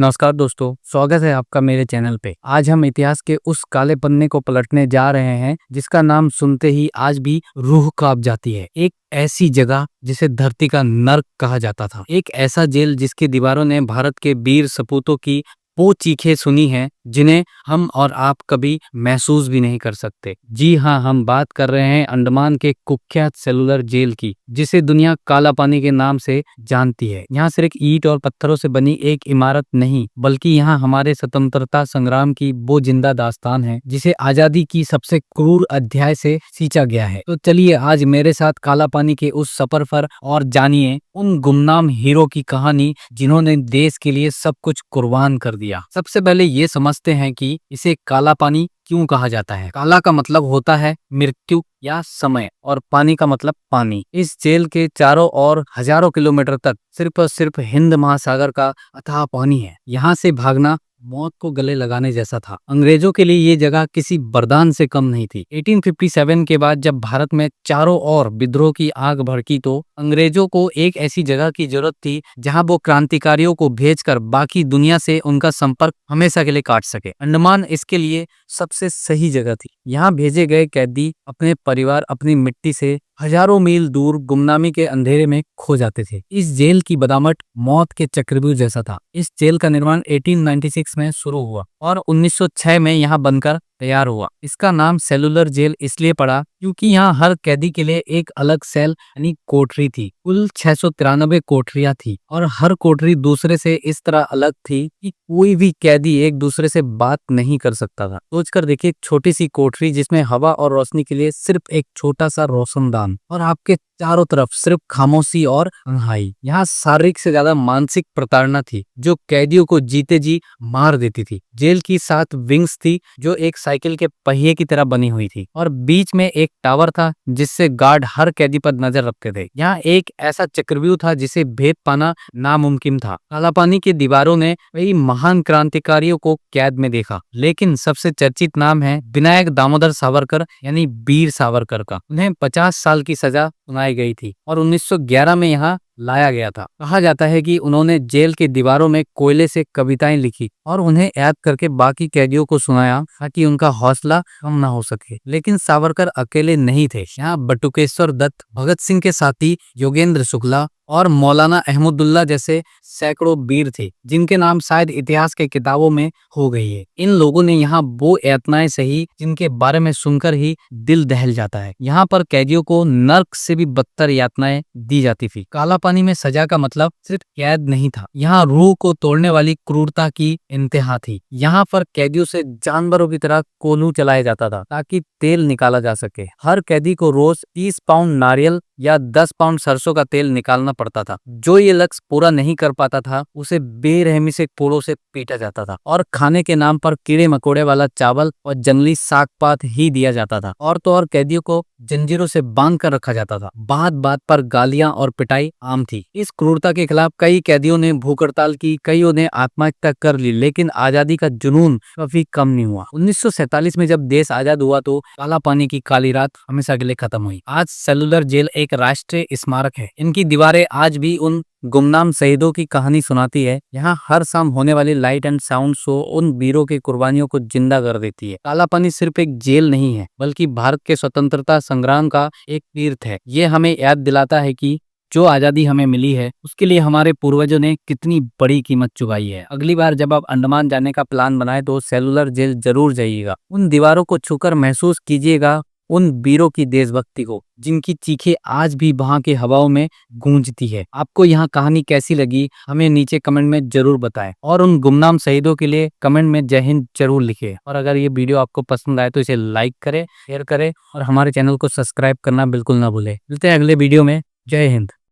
नमस्कार दोस्तों, स्वागत है आपका मेरे चैनल पे। आज हम इतिहास के उस काले पन्ने को पलटने जा रहे हैं जिसका नाम सुनते ही आज भी रूह कांप जाती है। एक ऐसी जगह जिसे धरती का नर्क कहा जाता था। एक ऐसा जेल जिसकी दीवारों ने भारत के वीर सपूतों की वो चीखें सुनी हैं जिन्हें हम और आप कभी महसूस भी नहीं कर सकते। जी हाँ, हम बात कर रहे हैं अंडमान के कुख्यात सेलुलर जेल की, जिसे दुनिया काला पानी के नाम से जानती है। यहाँ सिर्फ ईंट और पत्थरों से बनी एक इमारत नहीं, बल्कि यहाँ हमारे स्वतंत्रता संग्राम की वो जिंदा दास्तान है जिसे आजादी की सबसे क्रूर अध्याय से सींचा गया है। तो चलिए आज मेरे साथ काला पानी के उस सफर पर और जानिए उन गुमनाम हीरो की कहानी जिन्होंने देश के लिए सब कुछ कुर्बान कर दिया। सबसे पहले ये समझते हैं कि इसे काला पानी क्यों कहा जाता है। काला का मतलब होता है मृत्यु या समय और पानी का मतलब पानी। इस जेल के चारों ओर हजारों किलोमीटर तक सिर्फ और सिर्फ हिंद महासागर का अथाह पानी है। यहाँ से भागना मौत को गले लगाने जैसा था। अंग्रेजों के लिए ये जगह किसी वरदान से कम नहीं थी। 1857 के बाद जब भारत में चारों ओर विद्रोह की आग भड़की तो अंग्रेजों को एक ऐसी जगह की जरूरत थी जहां वो क्रांतिकारियों को भेजकर बाकी दुनिया से उनका संपर्क हमेशा के लिए काट सके। अंडमान इसके लिए सबसे सही जगह थी। यहाँ भेजे गए कैदी अपने परिवार, अपनी मिट्टी से हजारों मील दूर गुमनामी के अंधेरे में खो जाते थे। इस जेल की बदामट मौत के चक्रव्यूह जैसा था। इस जेल का निर्माण 1896 में शुरू हुआ और 1906 में यहाँ बनकर तैयार हुआ। इसका नाम सेलुलर जेल इसलिए पड़ा क्योंकि यहाँ हर कैदी के लिए एक अलग सेल यानी कोठरी थी। कुल 693 कोठरियां थी और हर कोठरी दूसरे से इस तरह अलग थी कि कोई भी कैदी एक दूसरे से बात नहीं कर सकता था। सोचकर देखिए, एक छोटी सी कोठरी जिसमें हवा और रोशनी के लिए सिर्फ एक छोटा सा रोशनदान और आपके चारों तरफ सिर्फ खामोशी और तन्हाई। यहाँ शारीरिक से ज्यादा मानसिक प्रताड़ना थी जो कैदियों को जीते जी मार देती थी। जेल की 7 विंग्स थी जो एक साइकिल के पहिए की तरह बनी हुई थी और बीच में एक टावर था जिससे गार्ड हर कैदी पर नजर रखते थे। यहाँ एक ऐसा चक्रव्यूह था जिसे भेद पाना नामुमकिन था। काला पानी की दीवारों ने वही महान क्रांतिकारियों को कैद में देखा, लेकिन सबसे चर्चित नाम है विनायक दामोदर सावरकर यानी वीर सावरकर का। उन्हें 50 साल की सजा सुनाई गई थी और 1911 में यहाँ लाया गया था। कहा जाता है कि उन्होंने जेल के दीवारों में कोयले से कविताएं लिखी और उन्हें याद करके बाकी कैदियों को सुनाया ताकि उनका हौसला कम ना हो सके। लेकिन सावरकर अकेले नहीं थे। यहाँ बटुकेश्वर दत्त, भगत सिंह के साथी योगेंद्र शुक्ला और मौलाना अहमदुल्ला जैसे सैकड़ों वीर थे जिनके नाम शायद इतिहास के किताबों में हो गई है। इन लोगों ने यहाँ वो यातनाएं सही जिनके बारे में सुनकर ही दिल दहल जाता है। यहाँ पर कैदियों को नर्क से भी बदतर यातनाएं दी जाती थी। काला पानी में सजा का मतलब सिर्फ कैद नहीं था, यहाँ रूह को तोड़ने वाली क्रूरता की इंतहा थी। यहाँ पर कैदियों से जानवरों की तरह कोल्हू चलाया जाता था ताकि तेल निकाला जा सके। हर कैदी को रोज 30 पाउंड नारियल या 10 पाउंड सरसों का तेल निकालना पड़ता था। जो ये लक्ष्य पूरा नहीं कर पाता था उसे बेरहमी से कोड़ों से पीटा जाता था और खाने के नाम पर कीड़े मकोड़े वाला चावल और जंगली साग पात ही दिया जाता था। और तो और कैदियों को जंजीरों से बांध कर रखा जाता था। बात बात पर गालियां और पिटाई आम थी। इस क्रूरता के खिलाफ कई कैदियों ने भूख हड़ताल की, कईयों ने आत्महत्या कर ली, लेकिन आजादी का जुनून कभी कम नहीं हुआ। 1947 में जब देश आजाद हुआ तो काला पानी की काली रात हमेशा के लिए खत्म हुई। आज सेलुलर जेल एक राष्ट्रीय स्मारक है। इनकी दीवारें आज भी उन गुमनाम शहीदों की कहानी सुनाती है। यहाँ हर शाम होने वाली लाइट एंड साउंड शो उन वीरों की कुर्बानियों को जिंदा कर देती है। काला पानी सिर्फ एक जेल नहीं है बल्कि भारत के स्वतंत्रता संग्राम का एक तीर्थ है। ये हमें याद दिलाता है कि जो आजादी हमें मिली है उसके लिए हमारे पूर्वजों ने कितनी बड़ी कीमत चुकाई है। अगली बार जब आप अंडमान जाने का प्लान बनाए तो सेलुलर जेल जरूर जाइएगा। उन दीवारों को छूकर महसूस कीजिएगा उन वीरों की देशभक्ति को जिनकी चीखें आज भी वहां की हवाओं में गूंजती है। आपको यहाँ कहानी कैसी लगी हमें नीचे कमेंट में जरूर बताएं और उन गुमनाम शहीदों के लिए कमेंट में जय हिंद जरूर लिखें। और अगर ये वीडियो आपको पसंद आए तो इसे लाइक करें, शेयर करें और हमारे चैनल को सब्सक्राइब करना बिल्कुल ना भूलें। मिलते हैं अगले वीडियो में। जय हिंद।